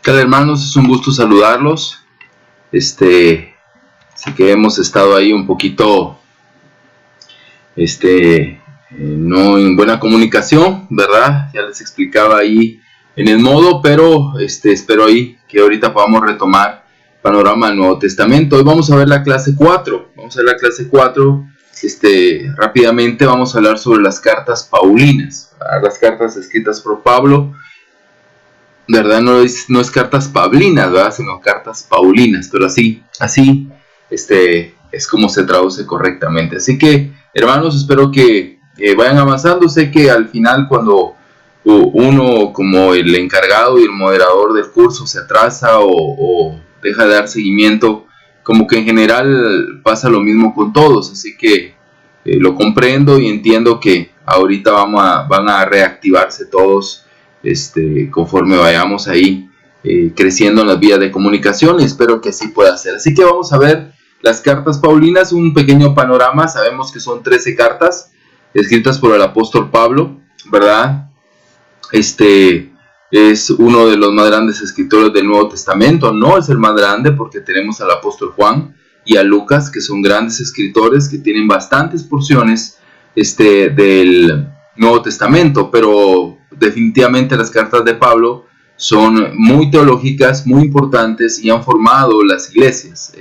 ¿Qué tal, hermanos? Es un gusto saludarlos. Sé que hemos estado ahí un poquito, no en buena comunicación, ¿verdad? Ya les explicaba ahí en el modo, pero espero ahí que ahorita podamos retomar panorama del Nuevo Testamento. Hoy vamos a ver la clase 4. Vamos a ver la clase 4. Rápidamente vamos a hablar sobre las cartas paulinas, ¿verdad? Las cartas escritas por Pablo. ¿Verdad? No es cartas paulinas, ¿verdad? Sino cartas paulinas, pero así es como se traduce correctamente. Así que, hermanos, espero que vayan avanzando. Sé que al final, cuando uno como el encargado y el moderador del curso se atrasa o deja de dar seguimiento, como que en general pasa lo mismo con todos. Así que lo comprendo y entiendo que ahorita van a reactivarse todos conforme vayamos ahí creciendo en las vías de comunicación, y espero que así pueda ser. Así que vamos a ver las cartas paulinas, un pequeño panorama. Sabemos que son 13 cartas escritas por el apóstol Pablo, ¿verdad? Es uno de los más grandes escritores del Nuevo Testamento. No es el más grande, porque tenemos al apóstol Juan y a Lucas, que son grandes escritores que tienen bastantes porciones del Nuevo Testamento, pero definitivamente las cartas de Pablo son muy teológicas, muy importantes, y han formado las iglesias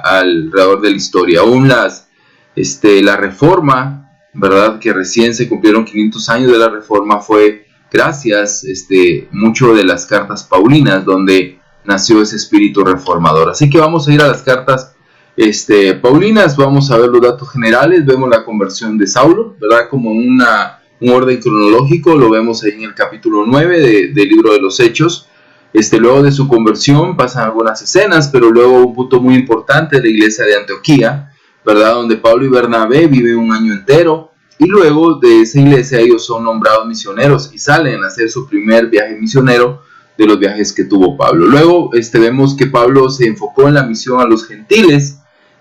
alrededor de la historia. Aún la Reforma, ¿verdad? Que recién se cumplieron 500 años de la Reforma, fue gracias mucho de las cartas paulinas, donde nació ese espíritu reformador. Así que vamos a ir a las cartas paulinas. Vamos a ver los datos generales. Vemos la conversión de Saulo, ¿verdad? Como un orden cronológico. Lo vemos ahí en el capítulo 9 del libro de los Hechos. Luego de su conversión pasan algunas escenas, pero luego un punto muy importante de la iglesia de Antioquía, ¿verdad? Donde Pablo y Bernabé viven un año entero, y luego de esa iglesia ellos son nombrados misioneros y salen a hacer su primer viaje misionero de los viajes que tuvo Pablo. Luego vemos que Pablo se enfocó en la misión a los gentiles,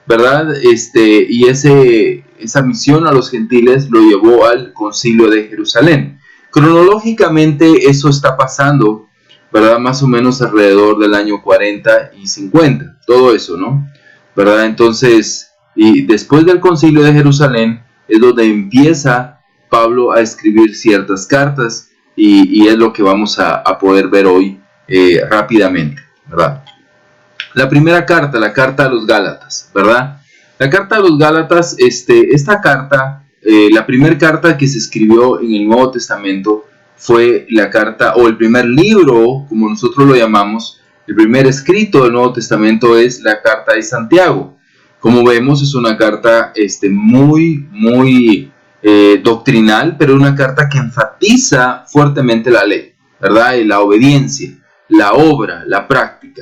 ¿verdad? Y esa misión a los gentiles lo llevó al concilio de Jerusalén. Cronológicamente eso está pasando, ¿verdad? Más o menos alrededor del año 40 y 50, todo eso, ¿no? ¿Verdad? Entonces, y después del concilio de Jerusalén es donde empieza Pablo a escribir ciertas cartas, y es lo que vamos a poder ver hoy rápidamente, ¿verdad? La primera carta, la carta a los Gálatas, ¿verdad? La carta a los Gálatas, esta carta, la primera carta que se escribió en el Nuevo Testamento fue la carta, o el primer libro, como nosotros lo llamamos, el primer escrito del Nuevo Testamento es la carta de Santiago. Como vemos, es una carta muy doctrinal, pero una carta que enfatiza fuertemente la ley, ¿verdad? Y la obediencia, la obra, la práctica.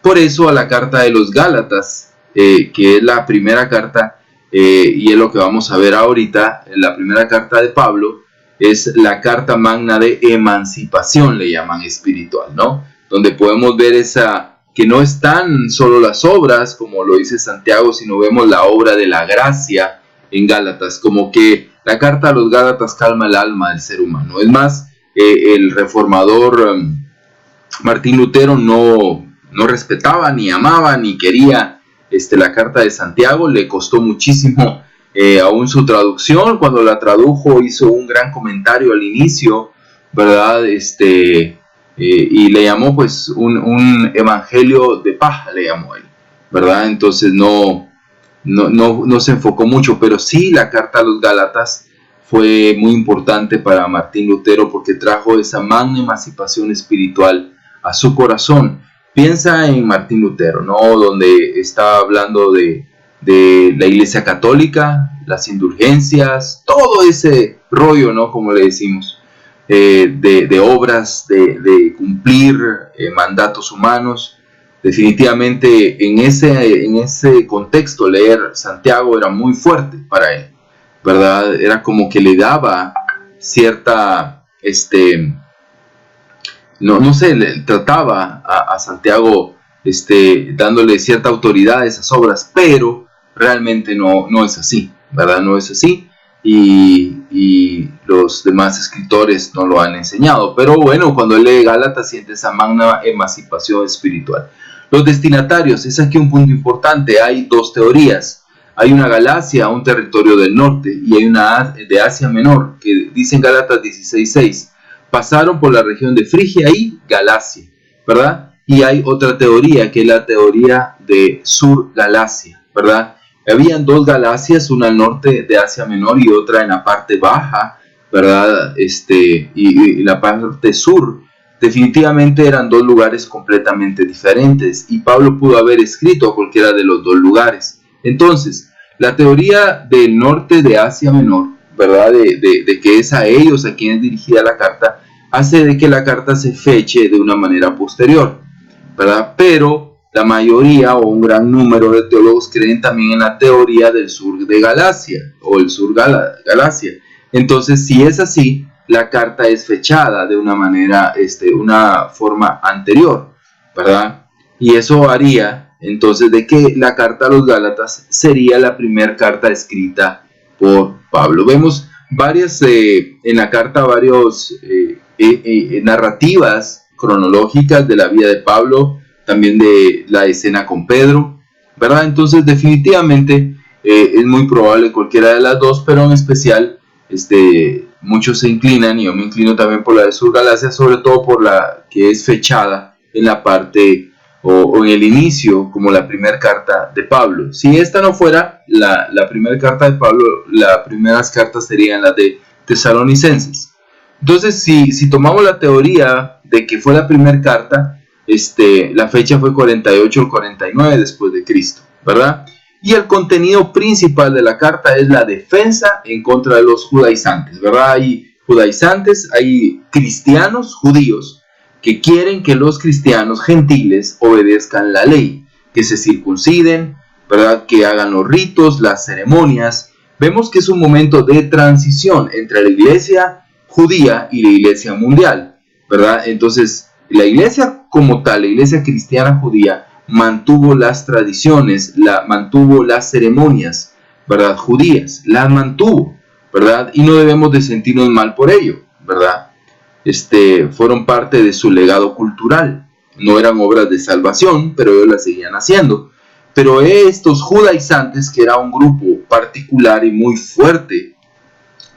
Por eso a la carta de los Gálatas, que es la primera carta, y es lo que vamos a ver ahorita, la primera carta de Pablo, es la carta magna de emancipación, le llaman, espiritual, ¿no? Donde podemos ver que no están solo las obras, como lo dice Santiago, sino vemos la obra de la gracia en Gálatas, como que la carta a los Gálatas calma el alma del ser humano. Es más, el reformador Martín Lutero no respetaba, ni amaba, ni quería la carta de Santiago. Le costó muchísimo aún su traducción. Cuando la tradujo, hizo un gran comentario al inicio, ¿verdad? Y le llamó pues un evangelio de paja, le llamó él, ¿verdad? Entonces no se enfocó mucho, pero sí la carta a los Gálatas fue muy importante para Martín Lutero, porque trajo esa magna emancipación espiritual a su corazón. Piensa en Martín Lutero, ¿no? Donde está hablando de la Iglesia Católica, las indulgencias, todo ese rollo, ¿no? Como le decimos. De obras, de cumplir mandatos humanos. Definitivamente en ese contexto leer Santiago era muy fuerte para él, ¿verdad? Era como que le daba cierta, le trataba a Santiago dándole cierta autoridad a esas obras, pero realmente no es así, ¿verdad? No es así. y los demás escritores no lo han enseñado. Pero bueno, cuando él lee Gálatas siente esa magna emancipación espiritual. Los destinatarios, es aquí un punto importante. Hay dos teorías. Hay una Galacia, un territorio del norte, y hay una de Asia Menor, que dice en Gálatas 16:6, pasaron por la región de Frigia y Galacia, ¿verdad? Y hay otra teoría, que es la teoría de Sur Galacia, ¿verdad? Habían dos Galacias, una al norte de Asia Menor y otra en la parte baja, ¿verdad? Y la parte sur. Definitivamente eran dos lugares completamente diferentes y Pablo pudo haber escrito a cualquiera de los dos lugares. Entonces, la teoría del norte de Asia Menor, ¿verdad? De que es a ellos a quienes dirigida la carta, hace de que la carta se feche de una manera posterior, ¿verdad? Pero la mayoría o un gran número de teólogos creen también en la teoría del sur de Galacia o el sur Galacia. Entonces, si es así, la carta es fechada de una manera, una forma anterior, ¿verdad? Y eso haría entonces de que la carta a los Gálatas sería la primera carta escrita por Pablo. Vemos en la carta varios narrativas cronológicas de la vida de Pablo, también de la escena con Pedro, ¿verdad? Entonces definitivamente es muy probable cualquiera de las dos, pero en especial muchos se inclinan, y yo me inclino también por la de Sur Galacia, sobre todo por la que es fechada en la parte o en el inicio como la primera carta de Pablo. Si esta no fuera la primera carta de Pablo, las primeras cartas serían las de Tesalonicenses. Entonces, si tomamos la teoría de que fue la primera carta, la fecha fue 48 o 49 después de Cristo, ¿verdad? Y el contenido principal de la carta es la defensa en contra de los judaizantes, ¿verdad? Hay judaizantes, hay cristianos judíos que quieren que los cristianos gentiles obedezcan la ley, que se circunciden, ¿verdad? Que hagan los ritos, las ceremonias. Vemos que es un momento de transición entre la iglesia judía y la iglesia mundial, ¿verdad? Entonces, la iglesia como tal, la iglesia cristiana judía, mantuvo las tradiciones, mantuvo las ceremonias, ¿verdad? Judías, las mantuvo, ¿verdad? Y no debemos de sentirnos mal por ello, ¿verdad? Fueron parte de su legado cultural. No eran obras de salvación, pero ellos las seguían haciendo. Pero estos judaizantes, que era un grupo particular y muy fuerte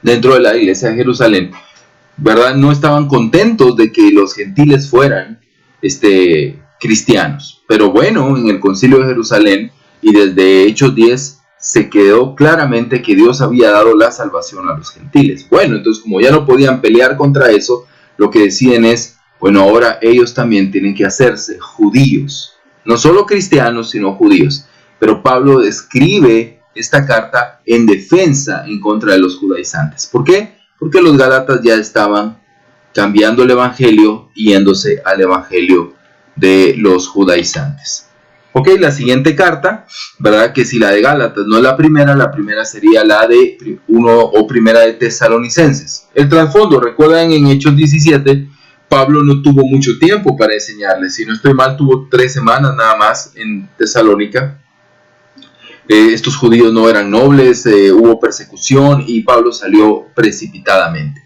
dentro de la iglesia de Jerusalén, ¿verdad? No estaban contentos de que los gentiles fueran cristianos. Pero bueno, en el Concilio de Jerusalén y desde Hechos 10 se quedó claramente que Dios había dado la salvación a los gentiles. Bueno, entonces como ya no podían pelear contra eso, lo que deciden es, bueno, ahora ellos también tienen que hacerse judíos. No solo cristianos, sino judíos. Pero Pablo escribe esta carta en defensa en contra de los judaizantes. ¿Por qué? Porque los gálatas ya estaban cambiando el evangelio y yéndose al evangelio de los judaizantes. Ok, la siguiente carta, ¿verdad? Que si la de Gálatas no es la primera sería la de primera de Tesalonicenses. El trasfondo, recuerdan en Hechos 17, Pablo no tuvo mucho tiempo para enseñarles. Si no estoy mal, tuvo 3 semanas nada más en Tesalónica. Estos judíos no eran nobles, hubo persecución y Pablo salió precipitadamente.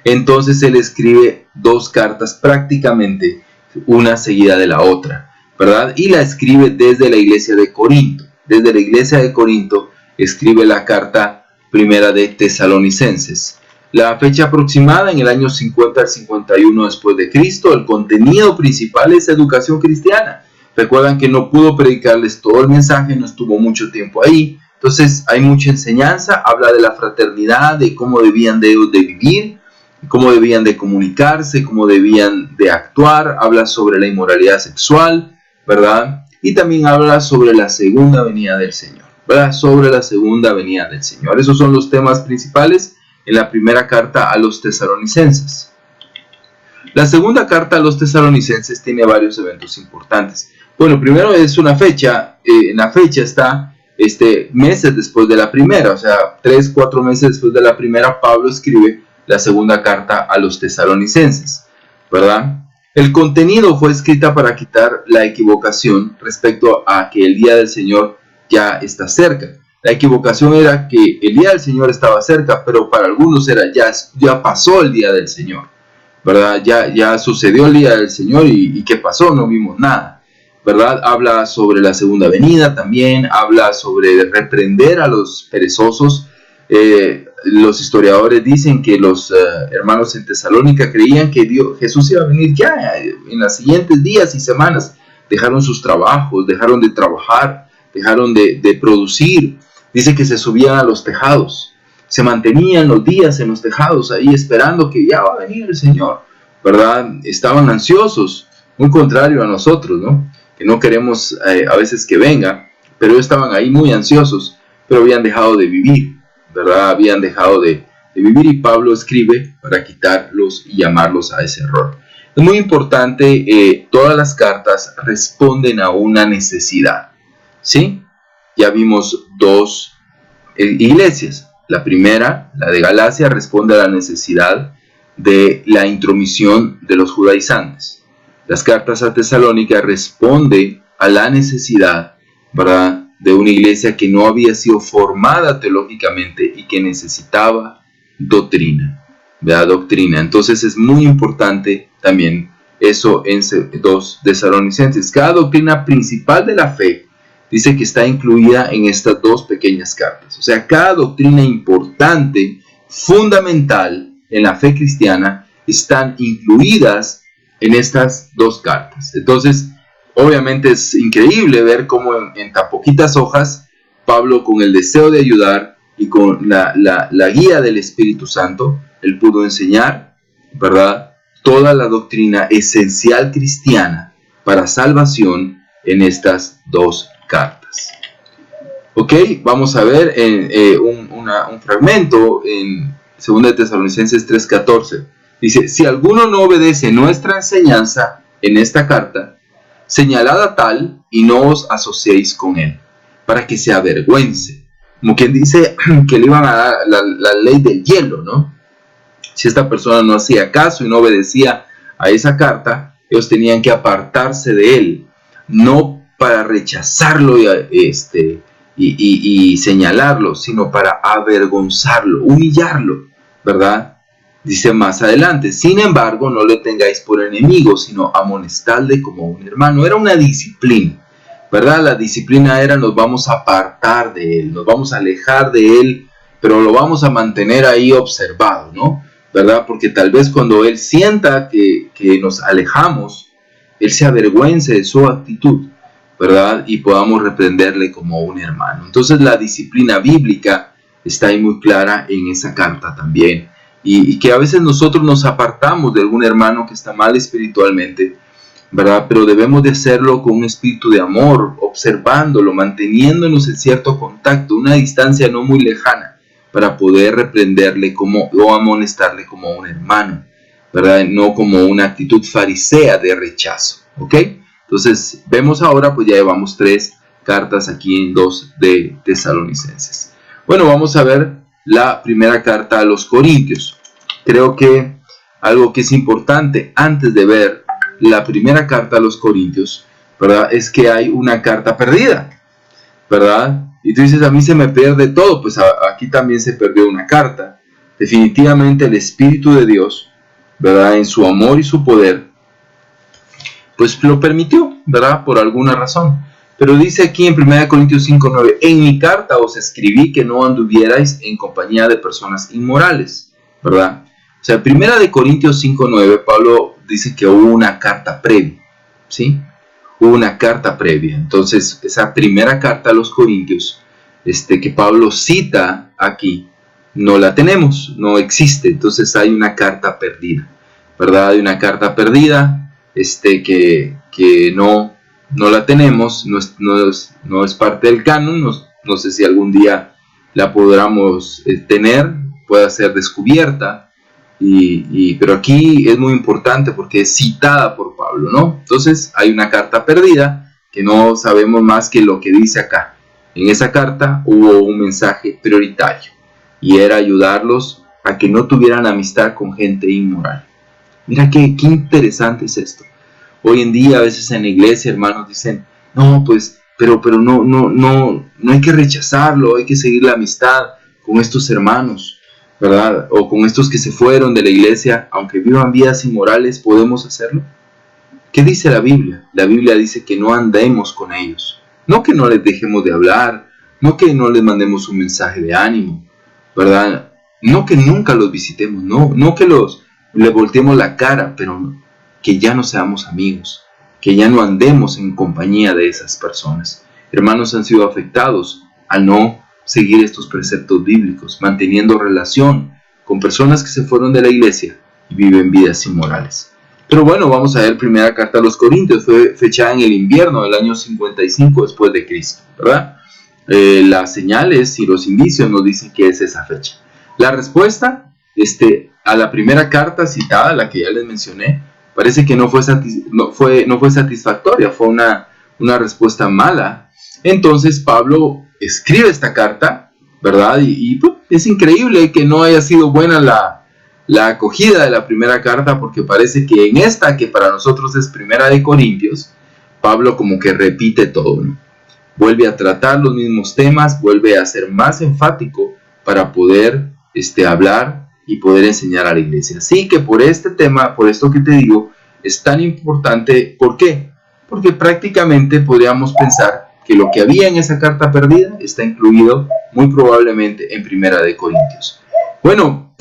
Entonces él escribe 2 cartas prácticamente una seguida de la otra, ¿verdad? Y la escribe desde la iglesia de Corinto. Desde la iglesia de Corinto escribe la carta primera de Tesalonicenses. La fecha aproximada en el año 50 al 51 después de Cristo. El contenido principal es educación cristiana. Recuerdan que no pudo predicarles todo el mensaje, no estuvo mucho tiempo ahí. Entonces hay mucha enseñanza, habla de la fraternidad, de cómo debían de ellos de vivir, cómo debían de comunicarse, cómo debían de actuar, habla sobre la inmoralidad sexual, ¿verdad? Y también habla sobre la segunda venida del Señor, ¿verdad? Sobre la segunda venida del Señor. Esos son los temas principales en la primera carta a los tesalonicenses. La segunda carta a los tesalonicenses tiene varios eventos importantes. Bueno, primero es una fecha, en la fecha está meses después de la primera, o sea, 3-4 meses después de la primera, Pablo escribe la segunda carta a los tesalonicenses, ¿verdad? El contenido fue escrita para quitar la equivocación respecto a que el día del Señor ya está cerca. La equivocación era que el día del Señor estaba cerca, pero para algunos era ya pasó el día del Señor, ¿verdad? Ya sucedió el día del Señor y ¿qué pasó? No vimos nada, ¿verdad? Habla sobre la segunda venida también, habla sobre reprender a los perezosos. Los historiadores dicen que los hermanos en Tesalónica creían que Jesús iba a venir ya en los siguientes días y semanas. Dejaron sus trabajos, dejaron de trabajar, dejaron de producir. Dice que se subían a los tejados, se mantenían los días en los tejados ahí esperando que ya va a venir el Señor, ¿verdad? Estaban ansiosos, muy contrario a nosotros, ¿no? Que no queremos a veces que venga, pero ellos estaban ahí muy ansiosos, pero habían dejado de vivir, ¿verdad? Habían dejado de vivir, y Pablo escribe para quitarlos y llamarlos a ese error. Es muy importante, todas las cartas responden a una necesidad, ¿sí? Ya vimos dos iglesias. La primera, la de Galacia, responde a la necesidad de la intromisión de los judaizantes. Las cartas a Tesalónica responden a la necesidad, ¿verdad?, de una iglesia que no había sido formada teológicamente y que necesitaba doctrina, ¿verdad? Doctrina. Entonces es muy importante también eso en 2 Tesalonicenses. Cada doctrina principal de la fe dice que está incluida en estas dos pequeñas cartas. O sea, cada doctrina importante, fundamental en la fe cristiana, están incluidas en estas dos cartas. Entonces, obviamente es increíble ver cómo en tan poquitas hojas, Pablo, con el deseo de ayudar y con la guía del Espíritu Santo, él pudo enseñar, ¿verdad?, toda la doctrina esencial cristiana para salvación en estas dos cartas. Ok, vamos a ver un fragmento en 2 Tesalonicenses 3:14. Dice: si alguno no obedece nuestra enseñanza en esta carta, señalad a tal y no os asociéis con él, para que se avergüence. Como quien dice que le iban a dar la ley del hielo, ¿no? Si esta persona no hacía caso y no obedecía a esa carta, ellos tenían que apartarse de él, no para rechazarlo y señalarlo, sino para avergonzarlo, humillarlo, ¿verdad? Dice más adelante: sin embargo, no le tengáis por enemigo, sino amonestadle como un hermano. Era una disciplina, ¿verdad? La disciplina era: nos vamos a apartar de él, nos vamos a alejar de él, pero lo vamos a mantener ahí observado, ¿no? ¿Verdad? Porque tal vez cuando él sienta que nos alejamos, él se avergüence de su actitud, ¿verdad? Y podamos reprenderle como un hermano. Entonces la disciplina bíblica está ahí muy clara en esa carta también. Y que a veces nosotros nos apartamos de algún hermano que está mal espiritualmente, ¿verdad? Pero debemos de hacerlo con un espíritu de amor, observándolo, manteniéndonos en cierto contacto, una distancia no muy lejana, para poder reprenderle o amonestarle como un hermano, ¿verdad? No como una actitud farisea de rechazo, ¿ok? Entonces vemos ahora, pues ya llevamos 3 cartas aquí en 2 de Tesalonicenses. Bueno, vamos a ver la primera carta a los Corintios. Creo que algo que es importante antes de ver la primera carta a los Corintios, ¿verdad?, es que hay una carta perdida, ¿verdad? Y tú dices: a mí se me pierde todo. Pues aquí también se perdió una carta. Definitivamente el Espíritu de Dios, ¿verdad?, en su amor y su poder, pues lo permitió, ¿verdad?, por alguna razón. Pero dice aquí en 1 Corintios 5:9: en mi carta os escribí que no anduvierais en compañía de personas inmorales, ¿verdad? O sea, 1 Corintios 5:9, Pablo dice que hubo una carta previa, ¿sí? Hubo una carta previa. Entonces, esa primera carta a los Corintios, que Pablo cita aquí, no la tenemos, no existe. Entonces hay una carta perdida, ¿verdad? Hay una carta perdida, que no la tenemos, no es parte del canon. No sé si algún día la podamos tener, pueda ser descubierta. Pero aquí es muy importante porque es citada por Pablo, ¿no? Entonces hay una carta perdida que no sabemos más que lo que dice acá. En esa carta hubo un mensaje prioritario y era ayudarlos a que no tuvieran amistad con gente inmoral. Mira qué interesante es esto. Hoy en día a veces en la iglesia, hermanos, dicen: no, pues pero no hay que rechazarlo, hay que seguir la amistad con estos hermanos, ¿verdad? O con estos que se fueron de la iglesia, aunque vivan vidas inmorales, ¿podemos hacerlo? ¿Qué dice la Biblia? La Biblia dice que no andemos con ellos, no que no les dejemos de hablar, no que no les mandemos un mensaje de ánimo, ¿verdad? No que nunca los visitemos, no que le volteemos la cara, pero que ya no seamos amigos, que ya no andemos en compañía de esas personas. Hermanos han sido afectados al no seguir estos preceptos bíblicos, manteniendo relación con personas que se fueron de la iglesia y viven vidas inmorales. Pero bueno, vamos a ver primera carta a los Corintios, fue fechada en el invierno del año 55 después de Cristo, ¿verdad? Las señales y los indicios nos dicen que es esa fecha. La respuesta a la primera carta citada, la que ya les mencioné, parece que no fue satisfactoria, fue una respuesta mala. Entonces Pablo escribe esta carta, ¿verdad? Y pues, es increíble que no haya sido buena la acogida de la primera carta, porque parece que en esta, que para nosotros es primera de Corintios, Pablo como que repite todo, ¿no? Vuelve a tratar los mismos temas, vuelve a ser más enfático para poder hablar y poder enseñar a la iglesia. Así que por este tema, por esto que te digo, es tan importante. ¿Por qué? Porque prácticamente podríamos pensar que lo que había en esa carta perdida está incluido muy probablemente en primera de Corintios. Bueno,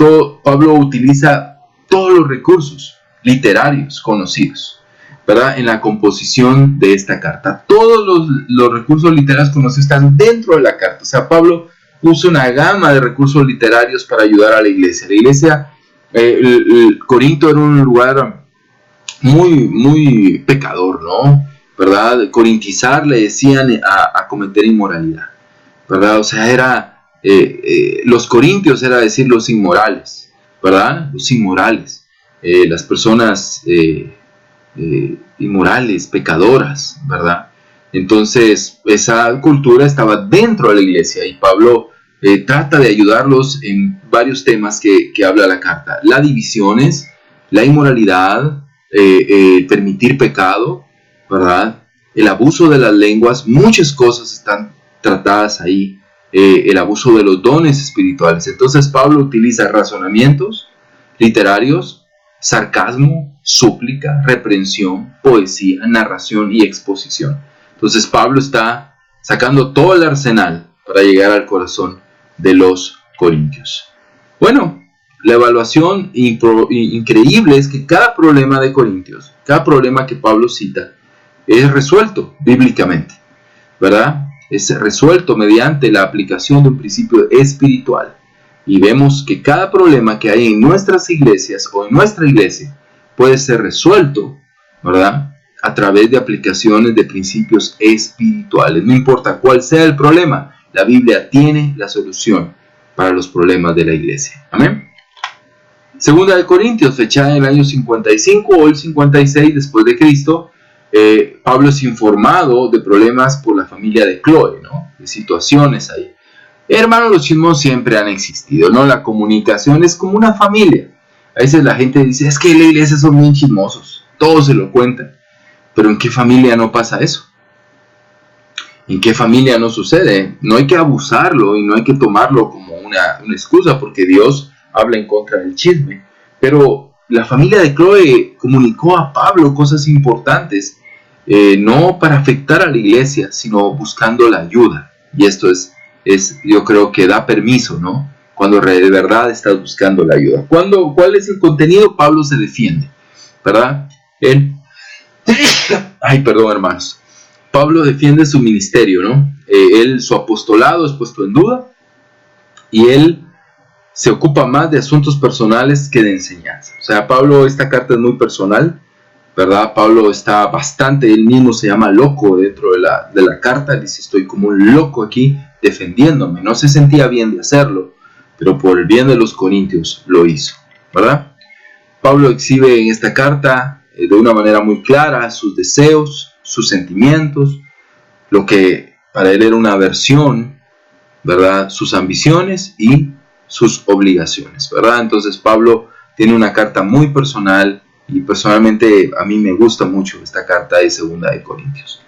Pablo utiliza todos los recursos literarios conocidos, ¿verdad? En la composición de esta carta. Todos los recursos literarios conocidos están dentro de la carta. O sea, Pablo usa una gama de recursos literarios para ayudar a la iglesia. La iglesia, Corinto era un lugar muy, muy pecador, ¿no? ¿Verdad? Corintizar le decían a cometer inmoralidad, ¿verdad? O sea, los corintios era decir los inmorales, ¿verdad? Los inmorales, las personas inmorales, pecadoras, ¿verdad? Entonces esa cultura estaba dentro de la iglesia y Pablo trata de ayudarlos en varios temas que habla la carta. Las divisiones, la inmoralidad, permitir pecado, ¿verdad? El abuso de las lenguas, muchas cosas están tratadas ahí. El abuso de los dones espirituales. Entonces Pablo utiliza razonamientos literarios, sarcasmo, súplica, reprensión, poesía, narración y exposición. Entonces Pablo está sacando todo el arsenal para llegar al corazón de los corintios. Bueno, la evaluación increíble es que cada problema de Corintios, cada problema que Pablo cita, es resuelto bíblicamente, ¿verdad? Es resuelto mediante la aplicación de un principio espiritual. Y vemos que cada problema que hay en nuestras iglesias o en nuestra iglesia puede ser resuelto, ¿verdad? A través de aplicaciones de principios espirituales. No importa cuál sea el problema, la Biblia tiene la solución para los problemas de la iglesia. Amén. Segunda de Corintios, fechada en el año 55 o el 56 después de Cristo. Pablo es informado de problemas por la familia de Chloe, ¿no? De situaciones ahí. Hermanos, los chismos siempre han existido, ¿no? La comunicación es como una familia. A veces la gente dice, es que en la iglesia son bien chismosos, todos se lo cuentan. Pero ¿en qué familia no pasa eso? ¿En qué familia no sucede? No hay que abusarlo y no hay que tomarlo como una excusa, porque Dios habla en contra del chisme. Pero la familia de Chloe comunicó a Pablo cosas importantes, no para afectar a la iglesia, sino buscando la ayuda. Y esto es yo creo que da permiso, ¿no? Cuando de verdad estás buscando la ayuda. ¿Cuál es el contenido? Pablo se defiende, ¿verdad? Ay, perdón, hermanos. Pablo defiende su ministerio, ¿no? Su apostolado es puesto en duda y él se ocupa más de asuntos personales que de enseñanza. O sea, Pablo, esta carta es muy personal, ¿verdad? Pablo está bastante, él mismo se llama loco dentro de la carta, dice, estoy como un loco aquí defendiéndome. No se sentía bien de hacerlo, pero por el bien de los corintios lo hizo, ¿verdad? Pablo exhibe en esta carta de una manera muy clara sus deseos, sus sentimientos, lo que para él era una aversión, ¿verdad? Sus ambiciones y sus obligaciones, ¿verdad? Entonces Pablo tiene una carta muy personal y personalmente a mí me gusta mucho esta carta de Segunda de Corintios.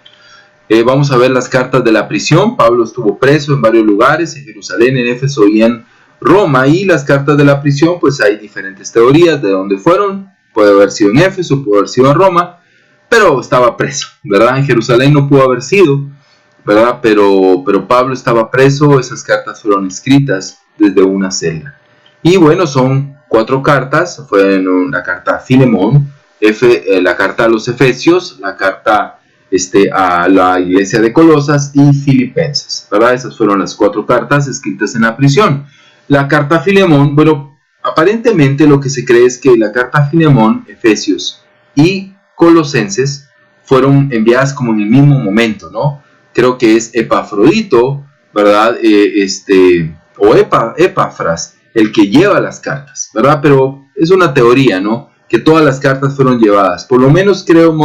Vamos a ver las cartas de la prisión. Pablo estuvo preso en varios lugares, en Jerusalén, en Éfeso y en Roma. Y las cartas de la prisión, pues hay diferentes teorías de dónde fueron. Puede haber sido en Éfeso, puede haber sido en Roma, pero estaba preso, ¿verdad? En Jerusalén no pudo haber sido, ¿verdad? Pero Pablo estaba preso. Esas cartas fueron escritas desde una celda. Y bueno, son 4 cartas. Fueron la carta a Filemón, la carta a los Efesios, la carta a la iglesia de Colosas y Filipenses, ¿verdad? Esas fueron las 4 cartas escritas en la prisión. La carta a Filemón, bueno, aparentemente lo que se cree es que la carta a Filemón, Efesios y Colosenses fueron enviadas como en el mismo momento, ¿no? Creo que es Epafrodito, ¿verdad? O Epafras, el que lleva las cartas, ¿verdad? Pero es una teoría, ¿no? Que todas las cartas fueron llevadas. Por lo menos creo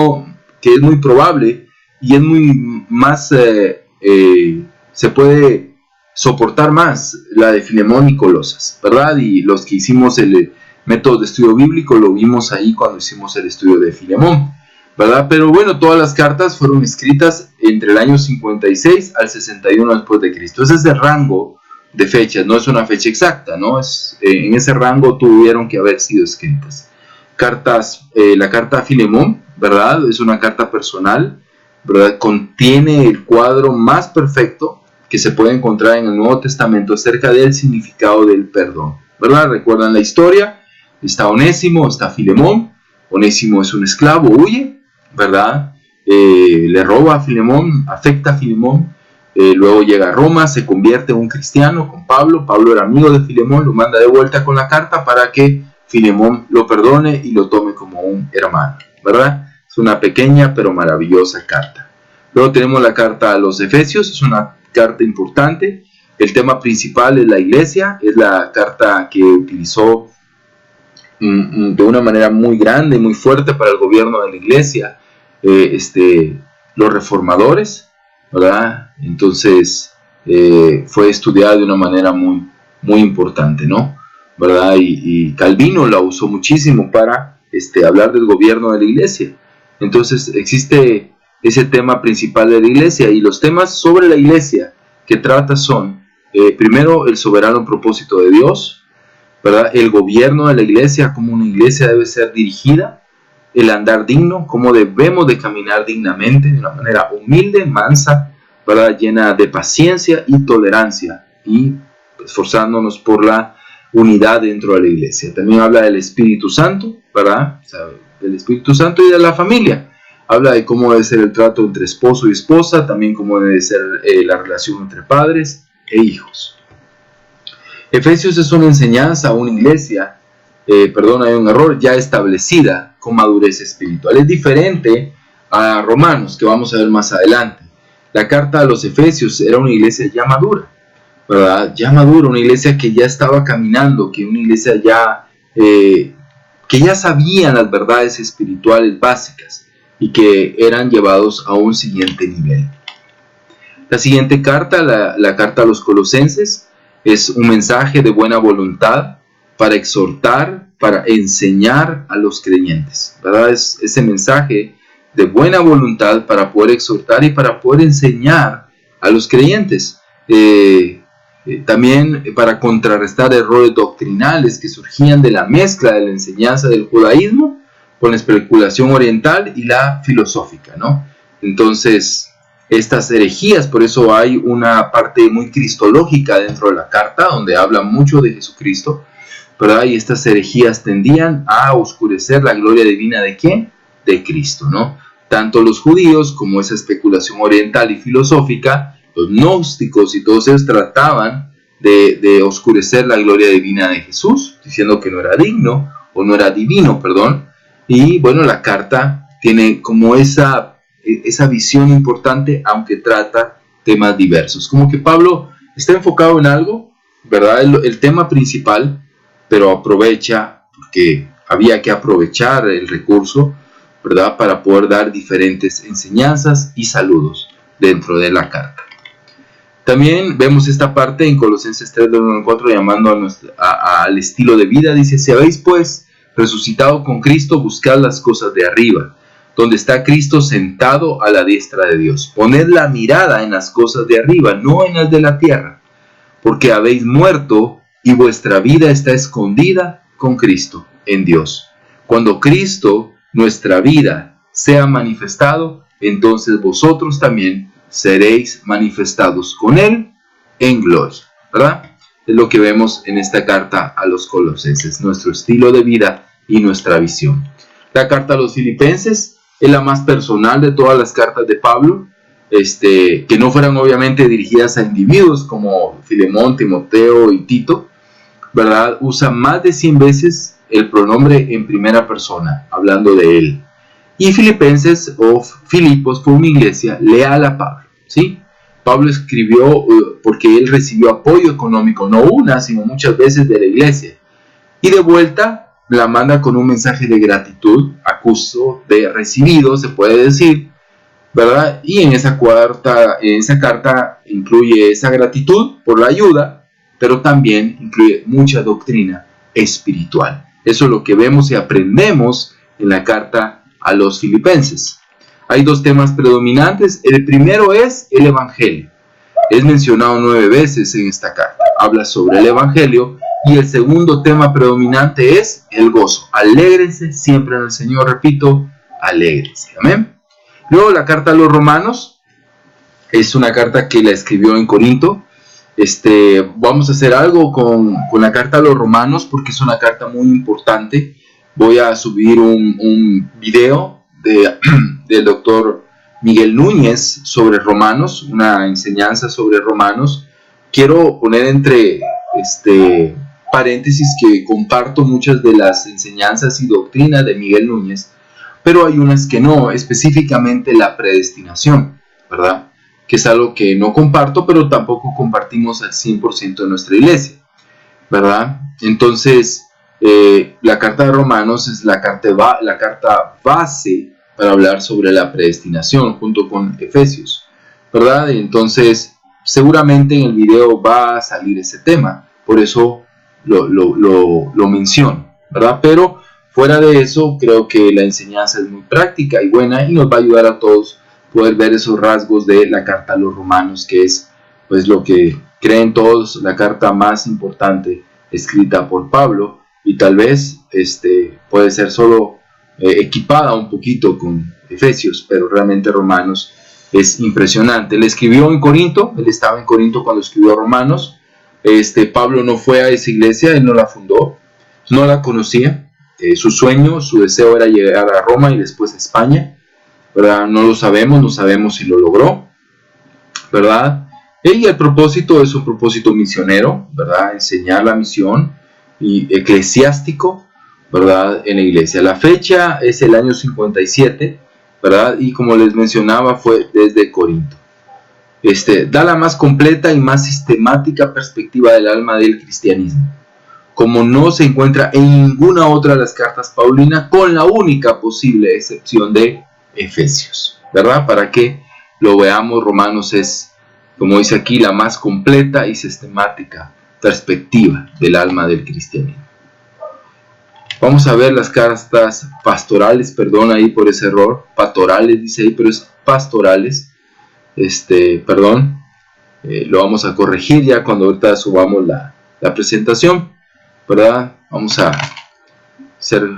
que es muy probable y es muy más, se puede soportar más la de Filemón y Colosas, ¿verdad? Y los que hicimos el método de estudio bíblico lo vimos ahí cuando hicimos el estudio de Filemón, ¿verdad? Pero bueno, todas las cartas fueron escritas entre el año 56 al 61 después de Cristo. Ese es el rango de fechas, no es una fecha exacta, ¿no? En ese rango tuvieron que haber sido escritas. La carta a Filemón, ¿verdad? Es una carta personal, ¿verdad? Contiene el cuadro más perfecto que se puede encontrar en el Nuevo Testamento acerca del significado del perdón, ¿verdad? ¿Recuerdan la historia? Está Onésimo, está Filemón. Onésimo es un esclavo, huye, ¿verdad? Le roba a Filemón, afecta a Filemón. Luego llega a Roma, se convierte en un cristiano con Pablo. Pablo era amigo de Filemón, lo manda de vuelta con la carta para que Filemón lo perdone y lo tome como un hermano, ¿verdad? Es una pequeña pero maravillosa carta. Luego tenemos la carta a los Efesios, es una carta importante. El tema principal es la iglesia, es la carta que utilizó de una manera muy grande, muy fuerte para el gobierno de la iglesia, los reformadores, ¿verdad? Entonces fue estudiada de una manera muy, muy importante, ¿no? ¿Verdad? Y Calvino la usó muchísimo para hablar del gobierno de la iglesia. Entonces existe ese tema principal de la iglesia, y los temas sobre la iglesia que trata son, primero, el soberano propósito de Dios, ¿verdad? El gobierno de la iglesia, cómo una iglesia debe ser dirigida, el andar digno, cómo debemos de caminar dignamente, de una manera humilde, mansa, ¿verdad? Llena de paciencia y tolerancia, y esforzándonos por la unidad dentro de la iglesia. También habla del Espíritu Santo, ¿verdad? O sea, del Espíritu Santo y de la familia. Habla de cómo debe ser el trato entre esposo y esposa, también cómo debe ser la relación entre padres e hijos. Efesios es una enseñanza a una iglesia, hay un error, ya establecida con madurez espiritual. Es diferente a Romanos, que vamos a ver más adelante. La carta a los Efesios era una iglesia ya madura, ¿verdad? Ya madura, una iglesia que ya estaba caminando, que una iglesia ya que ya sabían las verdades espirituales básicas y que eran llevados a un siguiente nivel. La siguiente carta, la carta a los Colosenses, es un mensaje de buena voluntad para exhortar, para enseñar a los creyentes, ¿verdad? Es ese mensaje de buena voluntad para poder exhortar y para poder enseñar a los creyentes. También para contrarrestar errores doctrinales que surgían de la mezcla de la enseñanza del judaísmo con la especulación oriental y la filosófica, ¿no? Entonces, estas herejías, por eso hay una parte muy cristológica dentro de la carta, donde habla mucho de Jesucristo, ¿verdad? Y estas herejías tendían a oscurecer la gloria divina ¿de quién? De Cristo, ¿no? Tanto los judíos como esa especulación oriental y filosófica, los gnósticos y todos ellos trataban de oscurecer la gloria divina de Jesús, diciendo que no era digno, o no era divino, perdón. Y bueno, la carta tiene como esa visión importante, aunque trata temas diversos. Como que Pablo está enfocado en algo, ¿verdad? El tema principal, pero aprovecha, porque había que aprovechar el recurso, ¿verdad? Para poder dar diferentes enseñanzas y saludos dentro de la carta. También vemos esta parte en Colosenses 3, 1 al 4, llamando al estilo de vida. Dice: si habéis pues resucitado con Cristo, buscad las cosas de arriba, donde está Cristo sentado a la diestra de Dios. Poned la mirada en las cosas de arriba, no en las de la tierra, porque habéis muerto y vuestra vida está escondida con Cristo en Dios. Cuando Cristo, nuestra vida, sea manifestado, entonces vosotros también seréis manifestados con Él en gloria, ¿verdad? Es lo que vemos en esta carta a los Colosenses, nuestro estilo de vida y nuestra visión. La carta a los Filipenses es la más personal de todas las cartas de Pablo, que no fueran obviamente dirigidas a individuos como Filemón, Timoteo y Tito, ¿verdad? Usa más de 100 veces el pronombre en primera persona, hablando de él. Y Filipenses o Filipos fue una iglesia leal a Pablo, ¿sí? Pablo escribió porque él recibió apoyo económico, no una, sino muchas veces de la iglesia. Y de vuelta la manda con un mensaje de gratitud, acuso de recibido, se puede decir, ¿verdad? Y en esa carta incluye esa gratitud por la ayuda, pero también incluye mucha doctrina espiritual. Eso es lo que vemos y aprendemos en la carta a los Filipenses. Hay dos temas predominantes. El primero es el Evangelio. Es mencionado 9 veces en esta carta. Habla sobre el Evangelio. Y el segundo tema predominante es el gozo. Alégrense siempre en el Señor. Repito, alégrense. Amén. Luego la carta a los Romanos. Es una carta que la escribió en Corinto. Vamos a hacer algo con la carta a los Romanos porque es una carta muy importante. Voy a subir un video del doctor Miguel Núñez sobre Romanos, una enseñanza sobre Romanos. Quiero poner entre paréntesis que comparto muchas de las enseñanzas y doctrinas de Miguel Núñez, pero hay unas que no, específicamente la predestinación, ¿verdad? Que es algo que no comparto, pero tampoco compartimos al 100% de nuestra iglesia, ¿verdad? Entonces, la carta de Romanos es la carta base para hablar sobre la predestinación junto con Efesios, ¿verdad? Entonces, seguramente en el video va a salir ese tema, por eso lo menciono, ¿verdad? Pero fuera de eso, creo que la enseñanza es muy práctica y buena y nos va a ayudar a todos poder ver esos rasgos de la carta a los Romanos, que es pues lo que creen todos la carta más importante escrita por Pablo, y tal vez puede ser solo equipada un poquito con Efesios, pero realmente Romanos es impresionante. Él escribió en Corinto, él estaba en Corinto cuando escribió Romanos. Pablo no fue a esa iglesia, él no la fundó, no la conocía. Su sueño, su deseo era llegar a Roma y después a España, ¿verdad? No sabemos si lo logró, ¿verdad? Y el propósito es un propósito misionero, ¿verdad? Enseñar la misión y eclesiástico, ¿verdad? En la iglesia. La fecha es el año 57, ¿verdad? Y como les mencionaba, fue desde Corinto. Da la más completa y más sistemática perspectiva del alma del cristianismo, como no se encuentra en ninguna otra de las cartas paulinas, con la única posible excepción de Efesios, ¿verdad? Para que lo veamos, Romanos es, como dice aquí, la más completa y sistemática perspectiva del alma del cristianismo. Vamos a ver las cartas pastorales, perdón ahí por ese error, pastorales dice ahí, pero es pastorales, lo vamos a corregir ya cuando ahorita subamos la presentación, ¿verdad? Vamos a hacer,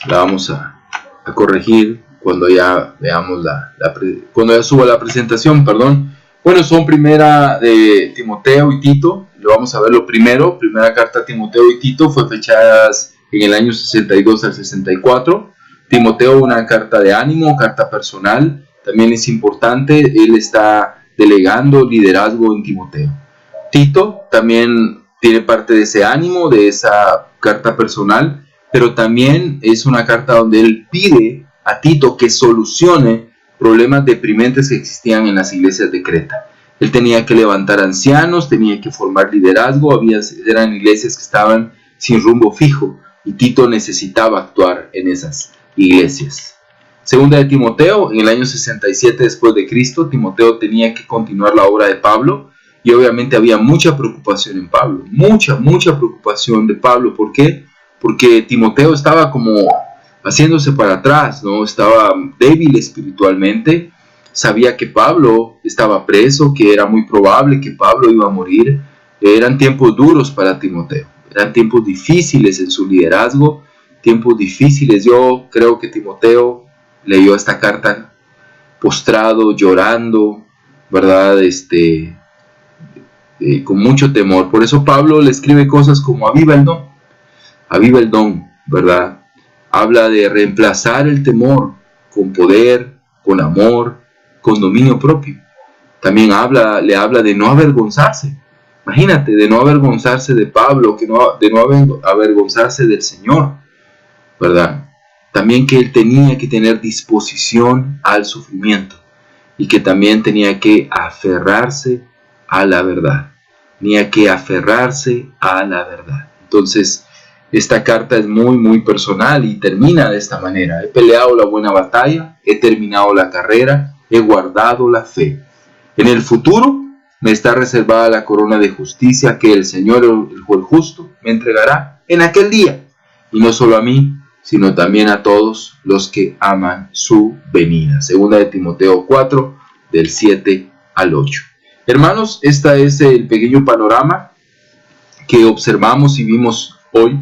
la vamos a corregir cuando ya veamos cuando ya suba la presentación, perdón. Bueno, son primera de Timoteo y Tito. Lo vamos a ver lo primero. Primera carta a Timoteo y Tito fue fechada en el año 62 al 64. Timoteo, una carta de ánimo, carta personal. También es importante, él está delegando liderazgo en Timoteo. Tito también tiene parte de ese ánimo, de esa carta personal, pero también es una carta donde él pide a Tito que solucione problemas deprimentes que existían en las iglesias de Creta. Él tenía que levantar ancianos, tenía que formar liderazgo, eran iglesias que estaban sin rumbo fijo y Tito necesitaba actuar en esas iglesias. Segunda de Timoteo, en el año 67 después de Cristo, Timoteo tenía que continuar la obra de Pablo y obviamente había mucha preocupación en Pablo, mucha preocupación de Pablo. ¿Por qué? Porque Timoteo estaba como haciéndose para atrás, ¿no? Estaba débil espiritualmente, sabía que Pablo estaba preso, que era muy probable que Pablo iba a morir. Eran tiempos duros para Timoteo, eran tiempos difíciles en su liderazgo, tiempos difíciles. Yo creo que Timoteo leyó esta carta postrado, llorando, ¿verdad? Con mucho temor. Por eso Pablo le escribe cosas como aviva el don, ¿verdad? Habla de reemplazar el temor con poder, con amor, con dominio propio. También le habla de no avergonzarse. Imagínate, de no avergonzarse de Pablo, de no avergonzarse del Señor, ¿verdad? También que él tenía que tener disposición al sufrimiento y que también tenía que aferrarse a la verdad. Tenía que aferrarse a la verdad. Entonces, esta carta es muy, muy personal y termina de esta manera. He peleado la buena batalla, he terminado la carrera, he guardado la fe. En el futuro me está reservada la corona de justicia que el Señor, el juez justo, me entregará en aquel día. Y no solo a mí, sino también a todos los que aman su venida. Segunda de Timoteo 4, del 7 al 8. Hermanos, este es el pequeño panorama que observamos y vimos hoy,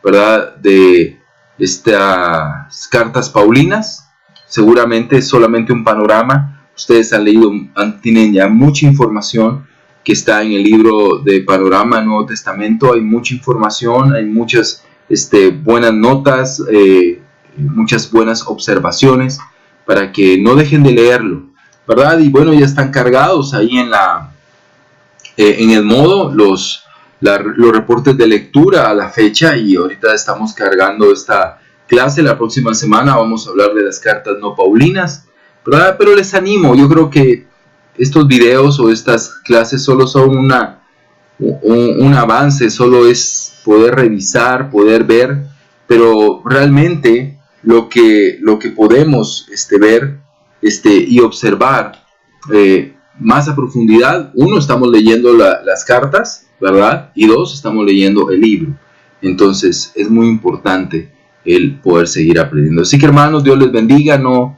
¿verdad? De estas cartas paulinas. Seguramente es solamente un panorama. Ustedes han leído, tienen ya mucha información que está en el libro de Panorama Nuevo Testamento. Hay mucha información, hay muchas buenas notas, muchas buenas observaciones para que no dejen de leerlo, ¿verdad? Y bueno, ya están cargados ahí en el modo los reportes de lectura a la fecha, y ahorita estamos cargando esta clase. La próxima semana vamos a hablar de las cartas no paulinas, ¿verdad? Pero les animo, yo creo que estos videos o estas clases solo son un avance, solo es poder revisar, poder ver, pero realmente lo que podemos ver y observar más a profundidad, uno, estamos leyendo las cartas, ¿verdad? Y dos, estamos leyendo el libro. Entonces es muy importante el poder seguir aprendiendo. Así que, hermanos, Dios les bendiga, no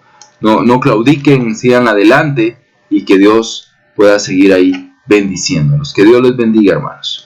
claudiquen, sigan adelante y que Dios pueda seguir ahí bendiciéndonos. Que Dios les bendiga, hermanos.